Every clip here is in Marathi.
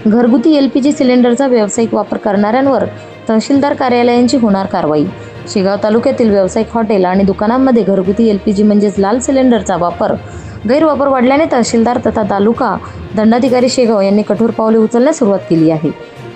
घरगुती LPG सिलेंडरचा व्यावसायिक वापर करणाऱ्यांवर तहसीलदार कार्यालयांची होणार कारवाई। शेगाव तालुक्यातील व्यावसायिक हॉटेल आणि दुकानांमध्ये घरगुती LPG म्हणजेच लाल सिलेंडरचा गैरवापर वाढल्याने तहसीलदार तथा तालुका दंडाधिकारी शेगाव यांनी कठोर पावले उचलण्यास सुरुवात केली आहे।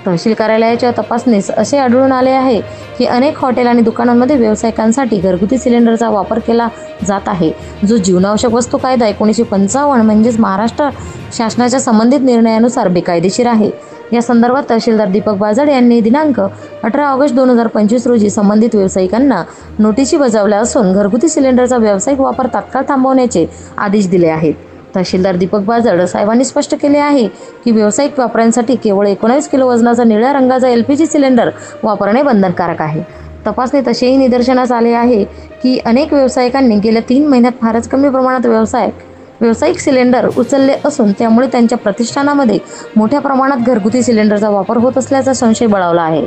तहसील कार्यालयाच्या तपासणीस असे आढळून आले आहे की अनेक हॉटेल आणि दुकानांमध्ये व्यावसायिकांसाठी घरगुती सिलेंडरचा वापर केला जात आहे, जो जीवनावश्यक वस्तू कायदा 1955 म्हणजेच महाराष्ट्र शासनाच्या संबंधित निर्णयानुसार बेकायदेशीर आहे। या संदर्भात तहसीलदार दीपक बाजड यांनी दिनांक 18 ऑगस्ट 2025 रोजी संबंधित व्यावसायिकांना नोटीसी बजावल्या असून घरगुती सिलेंडरचा व्यावसायिक वापर तात्काळ थांबवण्याचे आदेश दिले आहेत। तहसीलदार दीपक बाजड साहेबांनी स्पष्ट केले आहे की व्यावसायिक वापरांसाठी केवळ 19 किलो वजनाचा निळ्या रंगाचा LPG सिलेंडर वापरणे बंधनकारक आहे। तपासणीत असेही निदर्शनास आले आहे की अनेक व्यावसायिकांनी गेल्या 3 महिन्यात फारच कमी प्रमाणात व्यावसायिक सिलेंडर उचलले असून त्यामुळे त्यांच्या प्रतिष्ठानामध्ये मोठ्या प्रमाणात घरगुती सिलेंडरचा वापर होत असल्याचा संशय बळावला आहे।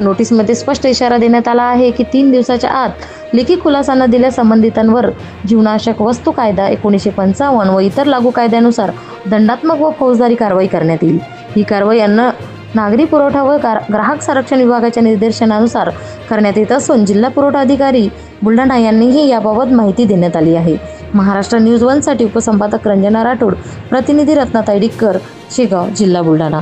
नोटीसमध्ये स्पष्ट इशारा देण्यात आला आहे की 3 दिवसाच्या आत लेखी खुलासा न दिल्यास संबंधितांवर जीवनावश्यक वस्तू कायदा 1955 व इतर लागू कायद्यानुसार दंडात्मक व फौजदारी कारवाई करण्यात येईल। ही कारवाई अन्न नागरी पुरवठा व ग्राहक संरक्षण विभागाच्या निर्देशनानुसार करण्यात येत असून जिल्हा पुरवठा अधिकारी बुलढाणा यांनीही याबाबत माहिती देण्यात आली आहे। महाराष्ट्र न्यूज 1 साठी उपसंपादक रंजना राठोड, प्रतिनिधी रत्नाताई डिक्कर, शेगाव, जिल्हा बुलढाणा।